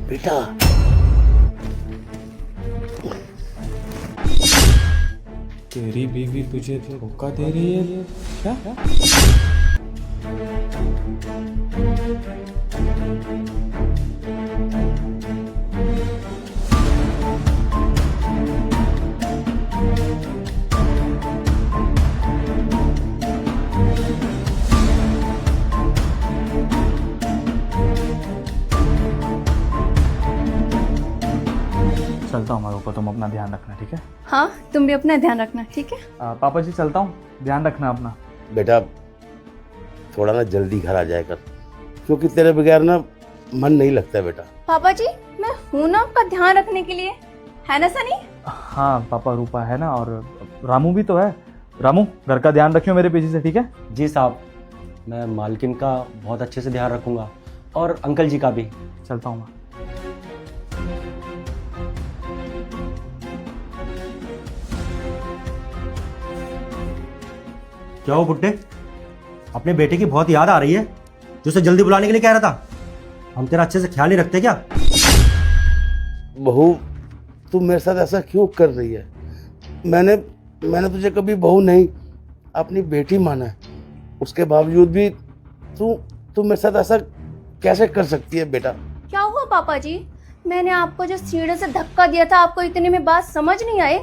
बेटा तेरी बीवी तुझे धोखा दे रही है क्या? चलता हूँ मैं, ऊपर तुम अपना ध्यान रखना, ठीक है? हाँ, तुम भी अपना ध्यान रखना, ठीक है? पापा जी चलता हूँ, ध्यान रखना अपना। बेटा थोड़ा ना जल्दी घर आ जाया कर, क्योंकि तेरे बगैर ना मन नहीं लगता बेटा। पापा जी, मैं हूँ ना आपका ध्यान रखने के लिए, है ना सनी? हाँ पापा, रूपा है ना, और रामू भी तो है। रामू, घर का ध्यान रखियो मेरे पीछे से, ठीक है? जी साहब, मैं मालकिन का बहुत अच्छे से ध्यान रखूंगा और अंकल जी का भी। चलता हूँ मैं। क्या हो बुड्ढे, अपने बेटे की बहुत याद आ रही है जो उसे जल्दी बुलाने के लिए कह रहा था। हम तेरा अच्छे से ख्याल नहीं रखते क्या? बहू, तू मेरे साथ ऐसा क्यों कर रही है? मैंने तुझे कभी बहू नहीं, अपनी बेटी माना है। उसके बावजूद भी तू मेरे साथ ऐसा कैसे कर सकती है बेटा? क्या हुआ पापा जी? मैंने आपको जो सीढ़ी से धक्का दिया था, आपको इतने में बात समझ नहीं आए?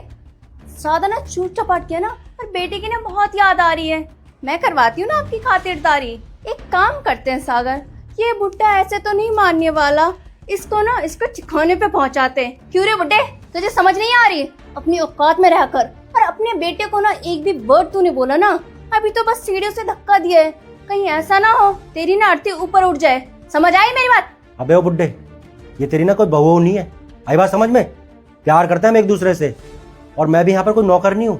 ज्यादा ना चूट चपाट किया ना, और बेटे की ना बहुत याद आ रही है। मैं करवाती हूँ ना आपकी खातिरदारी। एक काम करते हैं सागर, ये बुड्ढा ऐसे तो नहीं मानने वाला, इसको चिखाने पे पहुंचाते हैं। क्यों रे बुड्ढे, तुझे समझ नहीं आ रही? अपनी औकात में रहकर और अपने बेटे को ना एक भी वर्ड तूने बोला ना, अभी तो बस सीढ़ियों से धक्का दिया है। कहीं ऐसा ना हो तेरी ना अर्थी ऊपर उठ जाए। समझ आई मेरी बात? अबे ओ बुड्ढे, ये तेरी ना कोई बहू नहीं है, आई बात समझ में? प्यार करते हैं हम एक दूसरे से, और मैं भी यहाँ पर कोई नौकर नहीं हूँ।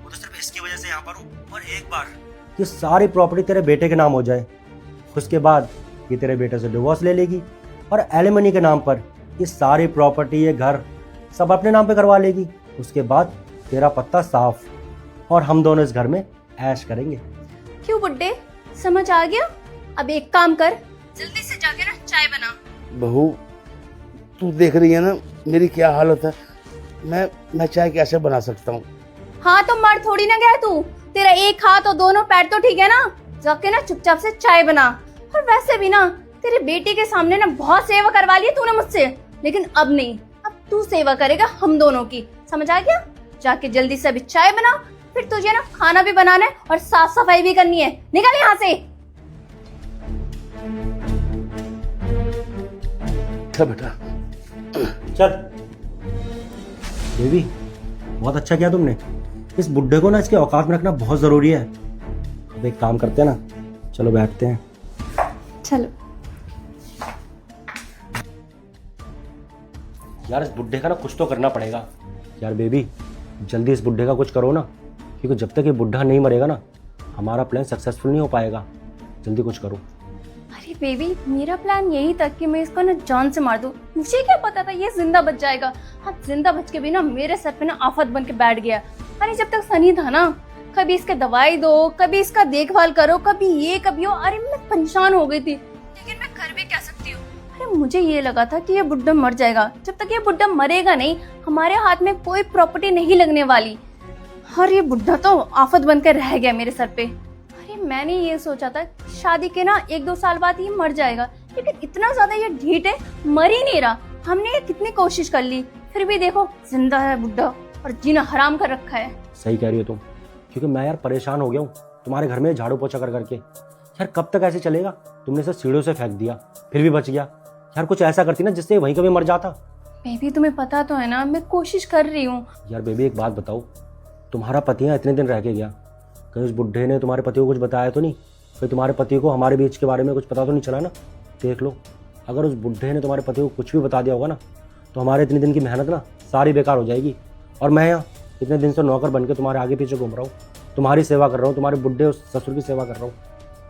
वो तो सिर्फ इसकी वजह से यहाँ पर हूँ। और एक बार ये सारी प्रॉपर्टी तेरे बेटे के नाम हो जाए, उसके बाद ये तेरे बेटे से डिवोर्स ले लेगी और एलिमनी के नाम पर ये सारी प्रॉपर्टी, ये घर सब अपने नाम पे करवा लेगी। उसके बाद तेरा पत्ता साफ, और हम दोनों इस घर में ऐश करेंगे। क्यों बुड्ढे, समझ आ गया? अब एक काम कर, जल्दी से जाके ना चाय बना। बहू, तू देख रही है ना मेरी क्या हालत है। मैं चाय कैसे बना सकता हूँ? हाँ तो मर थोड़ी ना गया तू, तेरा एक हाथ और दोनों पैर तो ठीक है ना? जाके ना चुपचाप से चाय बना। और वैसे भी ना तेरे बेटे के सामने ना बहुत सेवा करवा ली तूने मुझसे, लेकिन अब नहीं, अब तू सेवा करेगा हम दोनों की। समझ आ गया? जाके जल्दी से अभी चाय बना, फिर तुझे ना खाना भी बनाना है और साफ सफाई भी करनी है। निकल यहाँ से। अच्छा बेटा, चल बेबी, बहुत अच्छा किया तुमने। इस बुड्ढे को ना इसके औकात में रखना बहुत जरूरी है। अब एक काम करते हैं ना, चलो बैठते हैं। चलो। यार इस बुड्ढे का ना कुछ तो करना पड़ेगा। यार बेबी, जल्दी इस बुड्ढे का कुछ करो ना, क्योंकि जब तक ये बुड्ढा नहीं मरेगा ना, हमारा प्लान सक्सेसफुल नहीं हो पाएगा। जल्दी कुछ करो। अरे बेबी, मेरा प्लान यही था कि मैं इसको ना जान से मार दूं। मुझे क्या पता था ये जिंदा बच जाएगा। हाँ, जिंदा बच के भी ना मेरे सर पे ना आफत बन के बैठ गया। अरे जब तक सनी था ना, कभी इसके दवाई दो, कभी इसका देखभाल करो, कभी ये कभी वो। अरे मैं परेशान हो गई थी, लेकिन मैं कर भी क्या सकती हूँ। अरे मुझे ये लगा था कि ये बुड्ढा मर जाएगा। जब तक ये बुड्ढा मरेगा नहीं, हमारे हाथ में कोई प्रॉपर्टी नहीं लगने वाली। और ये बुड्ढा तो आफत बनकर रह गया मेरे सर पे। अरे मैंने ये सोचा था शादी के ना 1-2 साल बाद ये मर जाएगा, लेकिन इतना ज्यादा ये ढीठ है, मर ही नहीं रहा। हमने कितनी कोशिश कर ली, फिर भी देखो जिंदा है बुड्ढा, और जीना हराम कर रखा है। सही कह रही हो तुम, क्योंकि मैं यार परेशान हो गया हूँ तुम्हारे घर में झाड़ू पोछा कर करके। यार कब तक ऐसे चलेगा? तुमने इसे सीढ़ियों से फेंक दिया, फिर भी बच गया। यार कुछ ऐसा करती ना जिससे वहीं कभी मर जाता। बेबी तुम्हें पता तो है ना, मैं कोशिश कर रही हूँ। यार बेबी एक बात बताओ, तुम्हारा पति यहाँ इतने दिन रह के गया, कहीं उस बुड्ढे ने तुम्हारे पति को कुछ बताया तो नहीं? फिर तुम्हारे पति को हमारे बीच के बारे में कुछ पता तो नहीं चला ना? देख लो, अगर उस बुड्ढे ने तुम्हारे पति को कुछ भी बता दिया होगा ना, तो हमारे इतने दिन की मेहनत ना सारी बेकार हो जाएगी। और मैं यहाँ इतने दिन से नौकर बन के तुम्हारे आगे पीछे घूम रहा हूँ, तुम्हारी सेवा कर रहा हूँ, तुम्हारे बुड्ढे उस ससुर की सेवा कर रहा हूँ।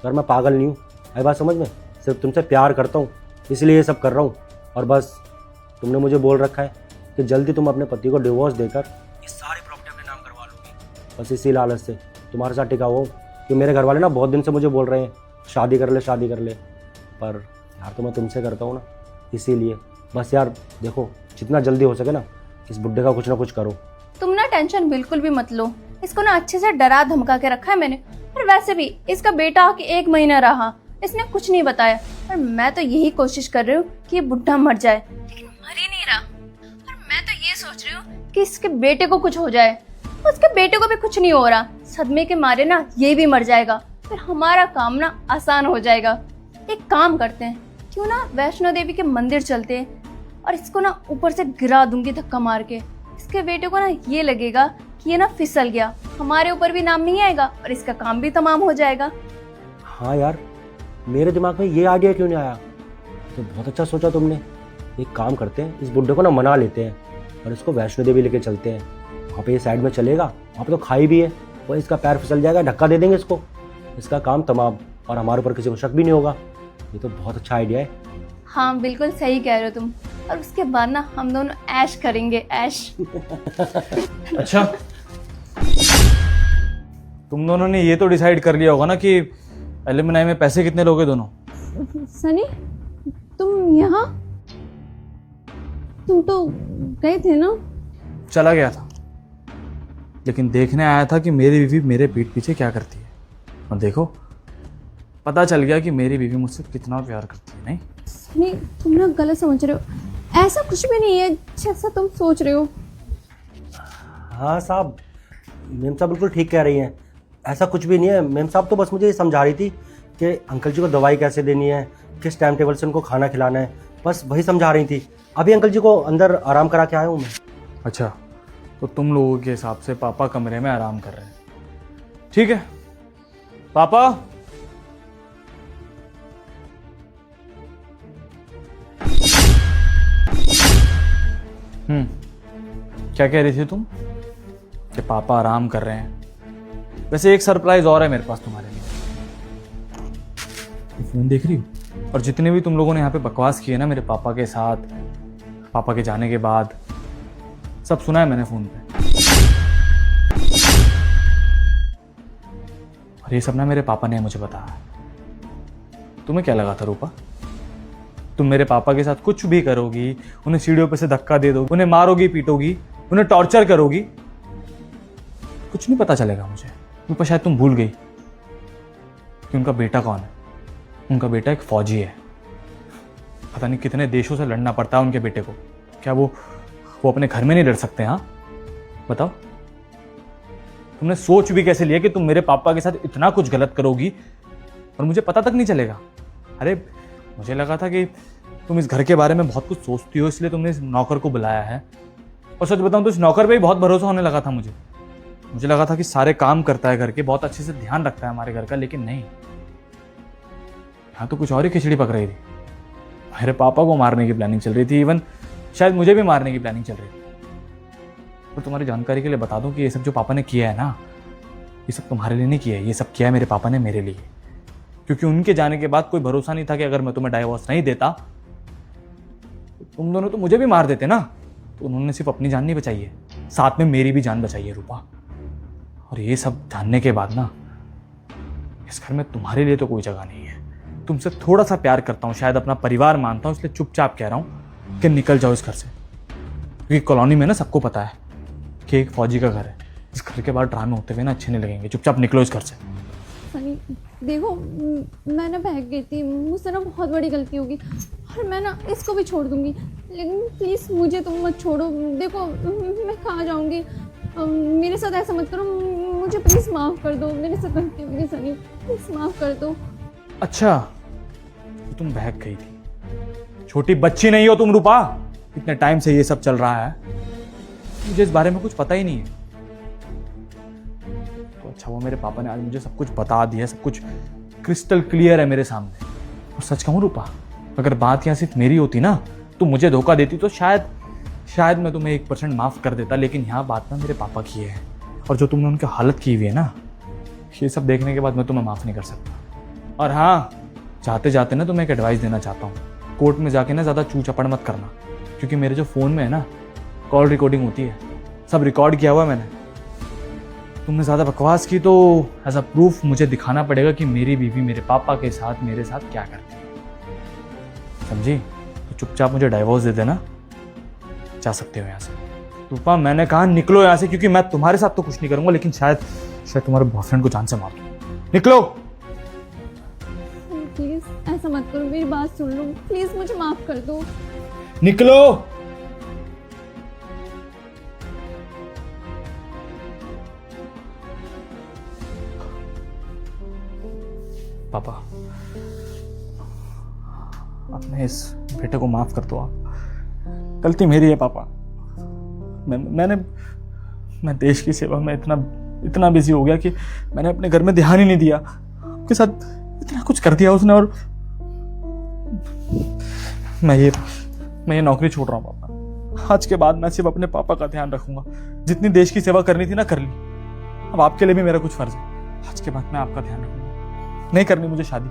यार मैं पागल नहीं हूँ, आई बात समझ में? सिर्फ तुमसे प्यार करता हूँ, इसलिए ये सब कर रहा हूँ। और बस तुमने मुझे बोल रखा है कि जल्दी तुम अपने पति को डिवोर्स देकर ये सारी प्रॉपर्टी अपने नाम करवा लोगी। बस इसी लालच से तुम्हारे साथ टिका हुआ हूँ कि मेरे घर वाले ना बहुत दिन से मुझे बोल रहे हैं शादी कर ले, शादी कर ले। पर यार तो मैं तुमसे करता हूँ ना, इसीलिए बस यार देखो, जितना जल्दी हो सके ना इस बुड्ढे का कुछ ना कुछ करो। तुम ना टेंशन बिल्कुल भी मत लो, इसको ना अच्छे से डरा धमका के रखा है मैंने। और वैसे भी इसका बेटा आके 1 महीना रहा, इसने कुछ नहीं बताया। और मैं तो यही कोशिश कर रही हूँ कि ये बुढ़ा मर जाए, लेकिन मर ही नहीं रहा। और मैं तो ये सोच रही हूँ कि इसके बेटे को कुछ हो जाए। उसके बेटे को भी कुछ नहीं हो रहा, सदमे के मारे ना ये भी मर जाएगा, फिर हमारा काम ना आसान हो जाएगा। एक काम करते हैं, क्यों ना वैष्णो देवी के मंदिर चलते हैं और इसको ना ऊपर से गिरा दूंगी धक्का मार के। इसके बेटे को ना ये लगेगा कि ये ना फिसल गया, हमारे ऊपर भी नाम नहीं आएगा और इसका काम भी तमाम हो जाएगा। हाँ यार, मेरे दिमाग में ये आइडिया क्यों नहीं आया? तो बहुत अच्छा सोचा तुमने। एक काम करते हैं, इस बुड्ढे को ना मना लेते हैं और इसको वैष्णो देवी लेके चलते हैं। वहाँ पे ये साइड में चलेगा, वहाँ पे तो खाई भी है, और इसका पैर फिसल जाएगा, धक्का दे देंगे इसको, इसका काम तमाम, और हमारे ऊपर किसी को शक भी नहीं होगा। ये तो बहुत अच्छा आइडिया है। हाँ बिल्कुल सही कह रहे हो तुम। और उसके बाद ना हम दोनों ऐश करेंगे, ऐश। अच्छा, तुम दोनों ने ये तो डिसाइड कर लिया होगा ना कि एलुमनाई में पैसे कितने लोगे दोनों? सनी, तुम यहाँ? तुम तो गए थे ना? चला गया था, लेकिन देखने आया था कि मेरी बीवी मेरे पीठ पीछे क्या करती है। और देखो, पता चल गया कि मेरी बीवी मुझसे कितना प्यार करती है। नहीं सनी, तुम ना गलत समझ रहे हो, ऐसा कुछ भी नहीं है जैसा तुम सोच रहे हो। हाँ साहब, मेम साहब बिल्कुल ठीक कह रही हैं, ऐसा कुछ भी नहीं है। मेम साहब तो बस मुझे ये समझा रही थी कि अंकल जी को दवाई कैसे देनी है, किस टाइम टेबल से उनको खाना खिलाना है, बस वही समझा रही थी। अभी अंकल जी को अंदर आराम करा के आया हूँ मैं। अच्छा, तो तुम लोगों के हिसाब से पापा कमरे में आराम कर रहे हैं, ठीक है? पापा, क्या कह रही थी तुम? कि पापा आराम कर रहे हैं। वैसे एक सरप्राइज और है मेरे पास तुम्हारे लिए। फोन देख रही हो? और जितने भी तुम लोगों ने यहाँ पे बकवास किए ना मेरे पापा के साथ, पापा के जाने के बाद, सब सुना है मैंने फोन पे। और ये सब ना मेरे पापा ने मुझे बताया। तुम्हें क्या लगा था रूपा? तुम मेरे पापा के साथ कुछ भी करोगी, उन्हें सीढ़ियों पे से धक्का दे दोगी, उन्हें मारोगी, पीटोगी, उन्हें टॉर्चर करोगी, कुछ नहीं पता चलेगा मुझे। रूपा, शायद तुम भूल गई कि उनका बेटा कौन है। उनका बेटा एक फौजी है। पता नहीं कितने देशों से लड़ना पड़ता है उनके बेटे को। क्या वो अपने घर में नहीं लड़ सकते? हाँ बताओ, तुमने सोच भी कैसे लिया कि तुम मेरे पापा के साथ इतना कुछ गलत करोगी और मुझे पता तक नहीं चलेगा? अरे मुझे लगा था कि तुम इस घर के बारे में बहुत कुछ सोचती हो, इसलिए तुमने इस नौकर को बुलाया है। और सच बताऊं तो इस नौकर पे भी बहुत भरोसा होने लगा था मुझे लगा था कि सारे काम करता है घर के, बहुत अच्छे से ध्यान रखता है हमारे घर का, लेकिन नहीं, यहाँ तो कुछ और ही खिचड़ी पक रही थी। मेरे पापा को मारने की प्लानिंग चल रही थी, इवन शायद मुझे भी मारने की प्लानिंग चल रही थी। तो तुम्हारी जानकारी के लिए बता दूं कि ये सब जो पापा ने किया है ना, ये सब तुम्हारे लिए नहीं किया है, ये सब किया है मेरे पापा ने मेरे लिए। क्योंकि उनके जाने के बाद कोई भरोसा नहीं था कि अगर मैं तुम्हें डाइवोर्स नहीं देता तो तुम दोनों तो मुझे भी मार देते ना। तो उन्होंने सिर्फ अपनी जान नहीं बचाई है, साथ में मेरी भी जान बचाई है रूपा। और ये सब जानने के बाद ना, इस घर में तुम्हारे लिए तो कोई जगह नहीं है। तुमसे थोड़ा सा प्यार करता हूँ, शायद अपना परिवार मानता हूँ, इसलिए चुपचाप कह रहा हूँ कि निकल जाओ इस घर से। क्योंकि कॉलोनी में ना सबको पता है कि एक फौजी का घर है। इस घर के बाहर ड्रामे होते हुए ना अच्छे नहीं लगेंगे। चुपचाप निकलो इस घर से। सनी देखो, मैं ना बहक गई थी, मुझसे ना बहुत बड़ी गलती होगी और मैं ना इसको भी छोड़ दूंगी, लेकिन प्लीज़ मुझे तुम मत छोड़ो। देखो मैं कहाँ जाऊँगी, मेरे साथ ऐसा मत करो, मुझे प्लीज़ माफ़ कर दो, मेरे साथ गलती होगी सनी, प्लीज़ माफ़ कर दो। अच्छा, तो तुम बहक गई थी, छोटी बच्ची नहीं हो तुम रूपा। इतने टाइम से ये सब चल रहा है, मुझे इस बारे में कुछ पता ही नहीं है। तो अच्छा, वो मेरे पापा ने आज मुझे सब कुछ बता दिया, सब कुछ क्रिस्टल क्लियर है मेरे सामने। और सच कहूँ रूपा, अगर बात यहाँ सिर्फ मेरी होती ना, तुम मुझे धोखा देती तो शायद मैं तुम्हें 1% माफ़ कर देता, लेकिन यहाँ बात ना मेरे पापा की है। और जो तुमने उनकी हालत की हुई है ना, ये सब देखने के बाद मैं तुम्हें माफ़ नहीं कर सकता। और हाँ, जाते जाते ना तुम्हें एक एडवाइस देना चाहता हूँ, कोर्ट में जाके ना ज़्यादा चू चपड़ मत करना, क्योंकि मेरे जो फ़ोन में है ना कॉल रिकॉर्डिंग होती है, सब रिकॉर्ड किया हुआ है मैंने। तुमने ज़्यादा बकवास की तो एज अ प्रूफ मुझे दिखाना पड़ेगा कि मेरी बीवी मेरे पापा के साथ मेरे साथ क्या करती है, समझी? तो चुपचाप मुझे डाइवोर्स दे देना, जा सकते हो यहाँ से। रूपा मैंने कहा निकलो यहाँ से, क्योंकि मैं तुम्हारे साथ तो कुछ नहीं करूंगा, लेकिन शायद तुम्हारे बॉयफ्रेंड को जान से मार दूं। निकलो। प्लीज ऐसा मत करो, मेरी बात सुन लो, प्लीज मुझे माफ कर दो। निकलो। पापा, अपने इस बेटे को माफ कर दो आप। गलती मेरी है पापा। मैं देश की सेवा में इतना बिजी हो गया कि मैंने अपने घर में ध्यान ही नहीं दिया। उसके साथ इतना कुछ कर दिया उसने, और मैं ये नौकरी छोड़ रहा हूँ पापा। आज के बाद मैं सिर्फ अपने पापा का ध्यान रखूंगा। जितनी देश की सेवा करनी थी ना, कर ली। अब आपके लिए भी मेरा कुछ फर्ज है। आज के बाद मैं आपका ध्यान रखूंगा। नहीं करनी मुझे शादी।